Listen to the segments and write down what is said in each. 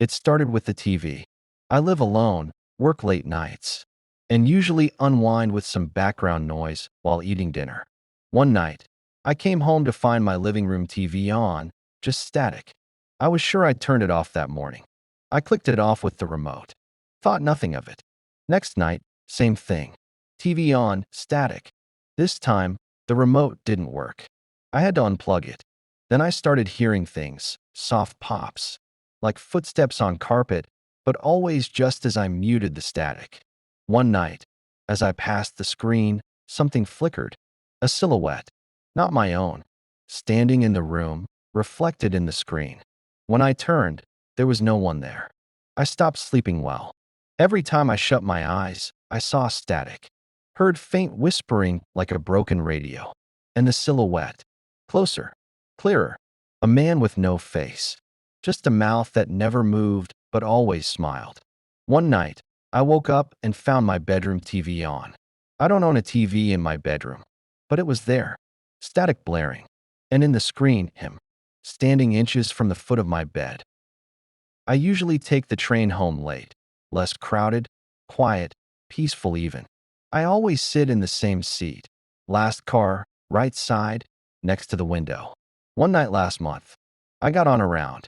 It started with the TV. I live alone, work late nights, and usually unwind with some background noise while eating dinner. One night, I came home to find my living room TV on, just static. I was sure I'd turned it off that morning. I clicked it off with the remote. Thought nothing of it. Next night, same thing. TV on, static. This time, the remote didn't work. I had to unplug it. Then I started hearing things, soft pops, like footsteps on carpet, but always just as I muted the static. One night, as I passed the screen, something flickered. A silhouette, not my own, standing in the room, reflected in the screen. When I turned, there was no one there. I stopped sleeping well. Every time I shut my eyes, I saw static, heard faint whispering like a broken radio, and the silhouette. Closer, clearer. A man with no face, just a mouth that never moved but always smiled. One night, I woke up and found my bedroom TV on. I don't own a TV in my bedroom, but it was there, static blaring, and in the screen, him, standing inches from the foot of my bed. I usually take the train home late, less crowded, quiet, peaceful even. I always sit in the same seat, last car, right side, next to the window. One night last month, I got on around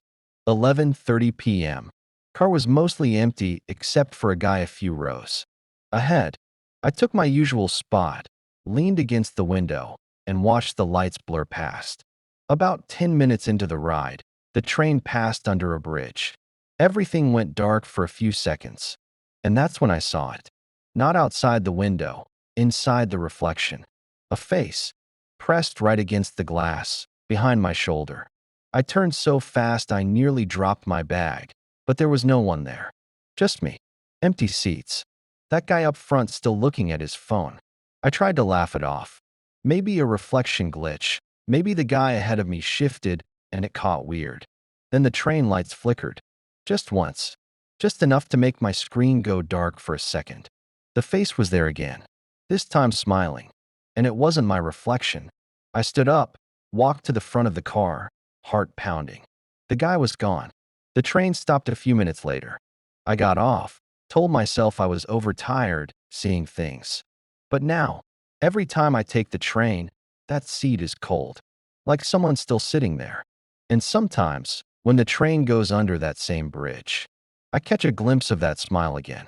11:30 p.m. Car was mostly empty except for a guy a few rows ahead. I took my usual spot, leaned against the window, and watched the lights blur past. About 10 minutes into the ride, the train passed under a bridge. Everything went dark for a few seconds, and that's when I saw it. Not outside the window, inside the reflection. A face, pressed right against the glass, behind my shoulder. I turned so fast I nearly dropped my bag, but there was no one there. Just me. Empty seats. That guy up front still looking at his phone. I tried to laugh it off. Maybe a reflection glitch. Maybe the guy ahead of me shifted and it caught weird. Then the train lights flickered. Just once. Just enough to make my screen go dark for a second. The face was there again. This time smiling. And it wasn't my reflection. I stood up, walked to the front of the car, heart pounding. The guy was gone. The train stopped a few minutes later. I got off, told myself I was overtired, seeing things. But now, every time I take the train, that seat is cold, like someone's still sitting there. And sometimes, when the train goes under that same bridge, I catch a glimpse of that smile again.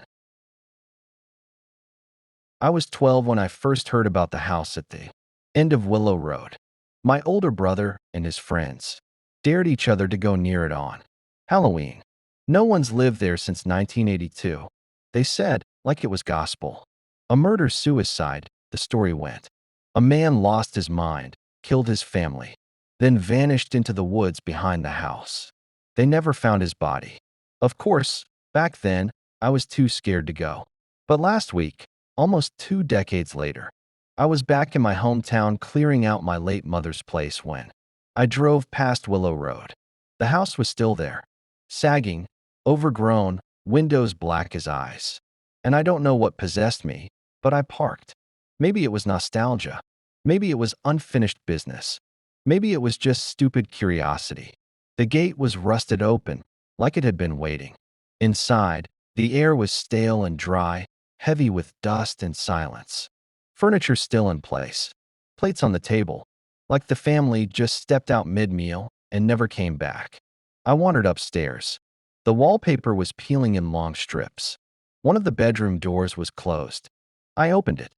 I was 12 when I first heard about the house at the end of Willow Road. My older brother and his friends dared each other to go near it on Halloween. No one's lived there since 1982. They said, like it was gospel. A murder-suicide, the story went. A man lost his mind, killed his family, then vanished into the woods behind the house. They never found his body. Of course, back then, I was too scared to go. But last week, almost 2 decades later, I was back in my hometown clearing out my late mother's place when I drove past Willow Road. The house was still there, sagging, overgrown, windows black as eyes. And I don't know what possessed me, but I parked. Maybe it was nostalgia. Maybe it was unfinished business. Maybe it was just stupid curiosity. The gate was rusted open, like it had been waiting. Inside, the air was stale and dry, heavy with dust and silence. Furniture still in place. Plates on the table, like the family just stepped out mid-meal and never came back. I wandered upstairs. The wallpaper was peeling in long strips. One of the bedroom doors was closed. I opened it.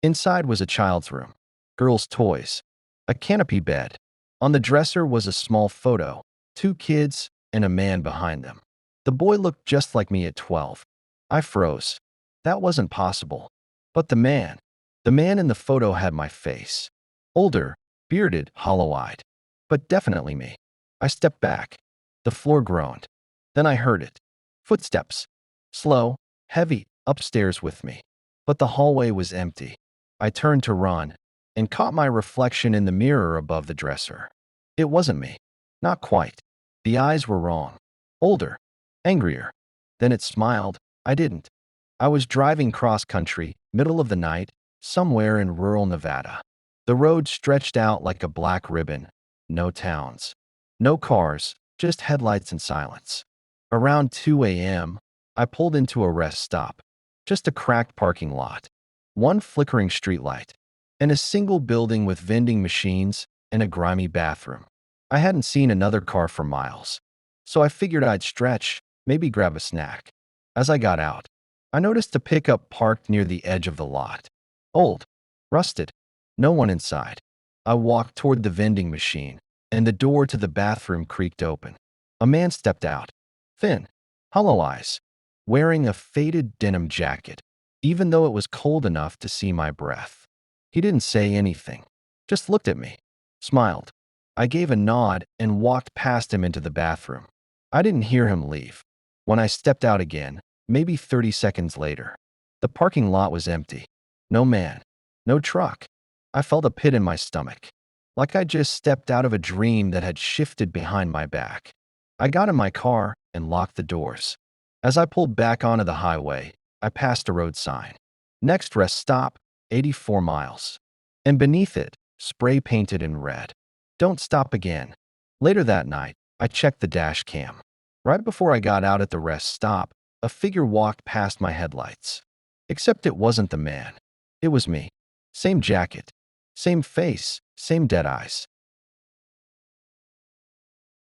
Inside was a child's room. Girls' toys. A canopy bed. On the dresser was a small photo. 2 kids and a man behind them. The boy looked just like me at 12. I froze. That wasn't possible. But the man in the photo had my face. Older, bearded, hollow-eyed. But definitely me. I stepped back. The floor groaned. Then I heard it. Footsteps. Slow, heavy, upstairs with me. But the hallway was empty. I turned to run and caught my reflection in the mirror above the dresser. It wasn't me. Not quite. The eyes were wrong. Older. Angrier. Then it smiled. I didn't. I was driving cross-country, middle of the night, somewhere in rural Nevada. The road stretched out like a black ribbon. No towns. No cars, just headlights and silence. Around 2 a.m., I pulled into a rest stop. Just a cracked parking lot, one flickering streetlight, and a single building with vending machines and a grimy bathroom. I hadn't seen another car for miles, so I figured I'd stretch, maybe grab a snack. As I got out, I noticed a pickup parked near the edge of the lot. Old, rusted, no one inside. I walked toward the vending machine, and the door to the bathroom creaked open. A man stepped out, thin, hollow eyes, wearing a faded denim jacket, even though it was cold enough to see my breath. He didn't say anything, just looked at me, smiled. I gave a nod and walked past him into the bathroom. I didn't hear him leave. When I stepped out again, maybe 30 seconds later, the parking lot was empty. No man, no truck. I felt a pit in my stomach, like I just stepped out of a dream that had shifted behind my back. I got in my car and locked the doors. As I pulled back onto the highway, I passed a road sign. Next rest stop, 84 miles. And beneath it, spray painted in red. Don't stop again. Later that night, I checked the dash cam. Right before I got out at the rest stop, a figure walked past my headlights. Except it wasn't the man. It was me. Same jacket, same face, same dead eyes.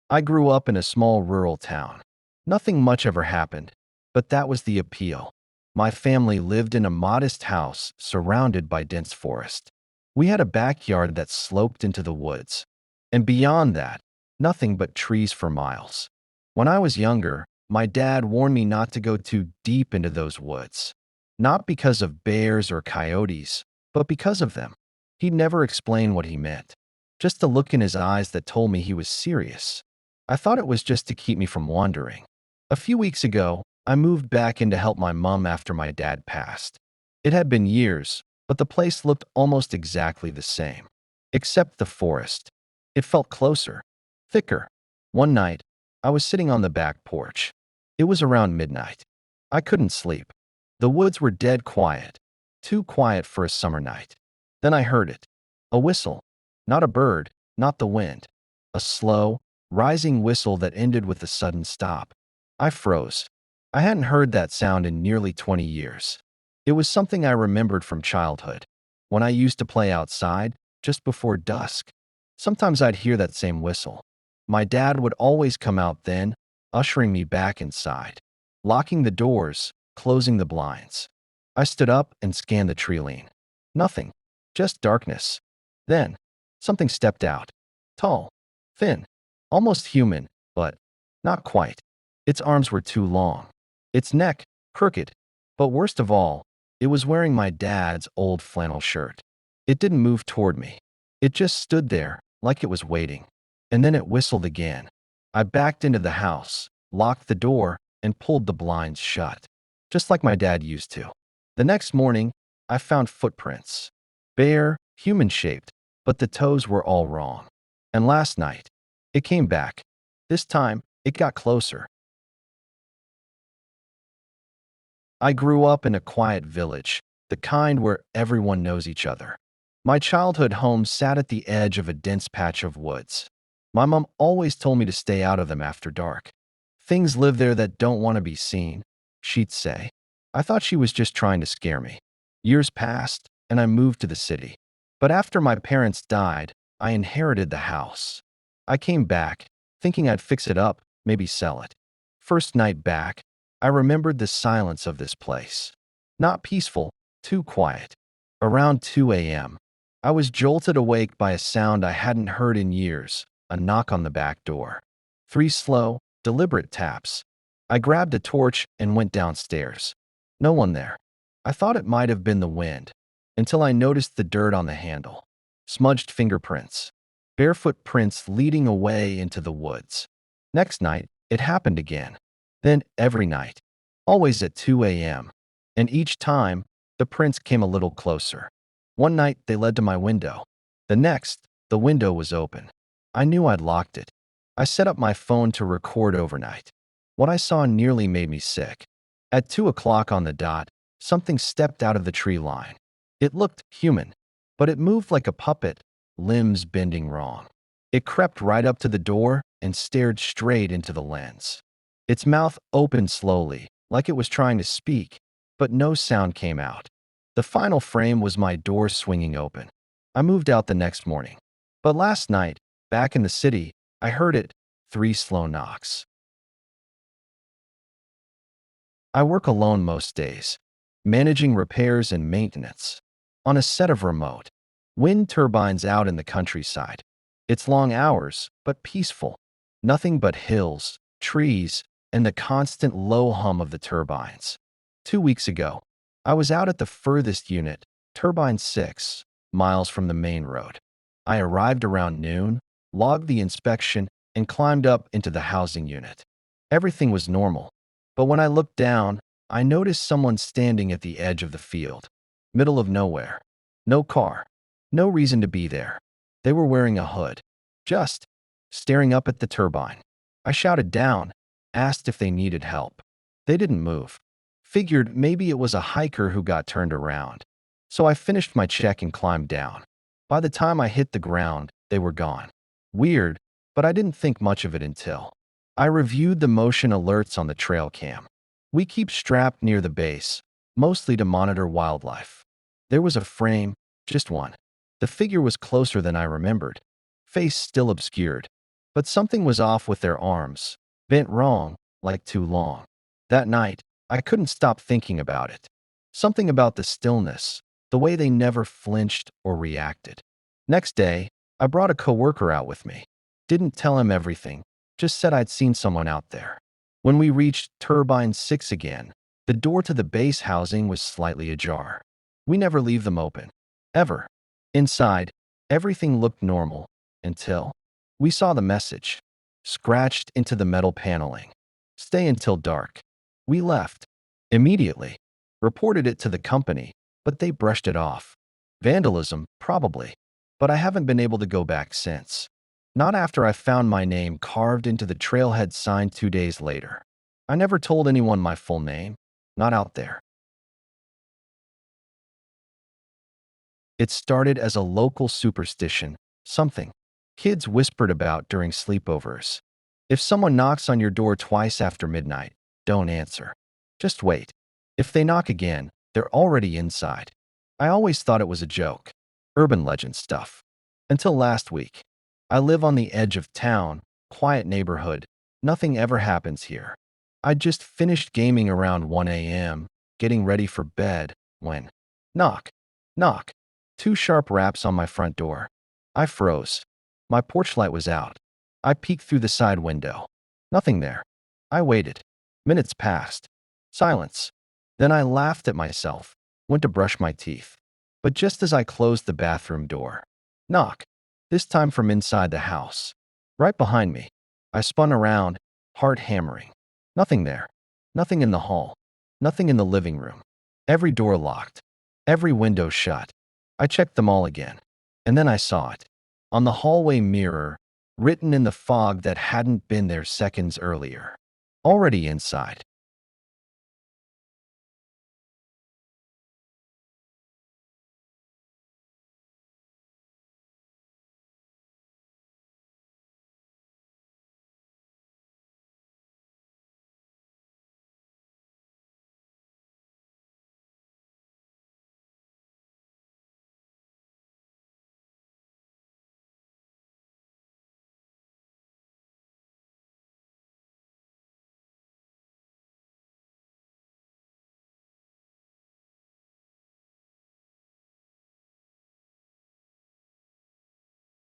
I grew up in a small rural town. Nothing much ever happened, but that was the appeal. My family lived in a modest house surrounded by dense forest. We had a backyard that sloped into the woods, and beyond that, nothing but trees for miles. When I was younger, my dad warned me not to go too deep into those woods. Not because of bears or coyotes, but because of them. He never explained what he meant, just a look in his eyes that told me he was serious. I thought it was just to keep me from wandering. A few weeks ago, I moved back in to help my mom after my dad passed. It had been years, but the place looked almost exactly the same. Except the forest. It felt closer, thicker. One night, I was sitting on the back porch. It was around midnight. I couldn't sleep. The woods were dead quiet, too quiet for a summer night. Then I heard it. A whistle. Not a bird, not the wind. A slow, rising whistle that ended with a sudden stop. I froze. I hadn't heard that sound in nearly 20 years. It was something I remembered from childhood, when I used to play outside just before dusk. Sometimes I'd hear that same whistle. My dad would always come out then, ushering me back inside, locking the doors, closing the blinds. I stood up and scanned the tree line. Nothing, just darkness. Then, something stepped out. Tall, thin, almost human, but not quite. Its arms were too long. Its neck, crooked. But worst of all, it was wearing my dad's old flannel shirt. It didn't move toward me. It just stood there, like it was waiting. And then it whistled again. I backed into the house, locked the door, and pulled the blinds shut, just like my dad used to. The next morning, I found footprints. Bare, human-shaped, but the toes were all wrong. And last night, it came back. This time, it got closer. I grew up in a quiet village, the kind where everyone knows each other. My childhood home sat at the edge of a dense patch of woods. My mom always told me to stay out of them after dark. Things live there that don't want to be seen, she'd say. I thought she was just trying to scare me. Years passed, and I moved to the city. But after my parents died, I inherited the house. I came back, thinking I'd fix it up, maybe sell it. First night back, I remembered the silence of this place. Not peaceful, too quiet. Around 2 a.m., I was jolted awake by a sound I hadn't heard in years, a knock on the back door. 3 slow, deliberate taps. I grabbed a torch and went downstairs. No one there. I thought it might have been the wind, until I noticed the dirt on the handle. Smudged fingerprints. Barefoot prints leading away into the woods. Next night, it happened again. Then every night. Always at 2 a.m. And each time, the prints came a little closer. One night, they led to my window. The next, the window was open. I knew I'd locked it. I set up my phone to record overnight. What I saw nearly made me sick. At 2 o'clock on the dot, something stepped out of the tree line. It looked human, but it moved like a puppet, limbs bending wrong. It crept right up to the door and stared straight into the lens. Its mouth opened slowly, like it was trying to speak, but no sound came out. The final frame was my door swinging open. I moved out the next morning. But last night, back in the city, I heard it, 3 slow knocks. I work alone most days, managing repairs and maintenance. On a set of remote wind turbines out in the countryside. It's long hours, but peaceful. Nothing but hills, trees, and the constant low hum of the turbines. 2 weeks ago, I was out at the furthest unit, turbine 6, miles from the main road. I arrived around noon, logged the inspection, and climbed up into the housing unit. Everything was normal, but when I looked down, I noticed someone standing at the edge of the field, middle of nowhere. No car, no reason to be there. They were wearing a hood, just staring up at the turbine. I shouted down, asked if they needed help. They didn't move. Figured maybe it was a hiker who got turned around. So I finished my check and climbed down. By the time I hit the ground, they were gone. Weird, but I didn't think much of it until I reviewed the motion alerts on the trail cam. We keep strapped near the base, mostly to monitor wildlife. There was a frame, just one. The figure was closer than I remembered. Face still obscured. But something was off with their arms, bent wrong, like too long. That night, I couldn't stop thinking about it. Something about the stillness, the way they never flinched or reacted. Next day, I brought a coworker out with me. Didn't tell him everything, just said I'd seen someone out there. When we reached Turbine 6 again, the door to the base housing was slightly ajar. We never leave them open. Ever. Inside, everything looked normal until we saw the message scratched into the metal paneling. Stay until dark. We left. Immediately. Reported it to the company, but they brushed it off. Vandalism, probably. But I haven't been able to go back since. Not after I found my name carved into the trailhead sign 2 days later. I never told anyone my full name. Not out there. It started as a local superstition, something kids whispered about during sleepovers. If someone knocks on your door twice after midnight, don't answer. Just wait. If they knock again, they're already inside. I always thought it was a joke. Urban legend stuff. Until last week. I live on the edge of town, quiet neighborhood. Nothing ever happens here. I just finished gaming around 1 a.m., getting ready for bed, when knock, knock. 2 sharp raps on my front door. I froze. My porch light was out. I peeked through the side window. Nothing there. I waited. Minutes passed. Silence. Then I laughed at myself, went to brush my teeth. But just as I closed the bathroom door, knock. This time from inside the house. Right behind me. I spun around, heart hammering. Nothing there. Nothing in the hall. Nothing in the living room. Every door locked. Every window shut. I checked them all again. And then I saw it. On the hallway mirror, written in the fog that hadn't been there seconds earlier. Already inside.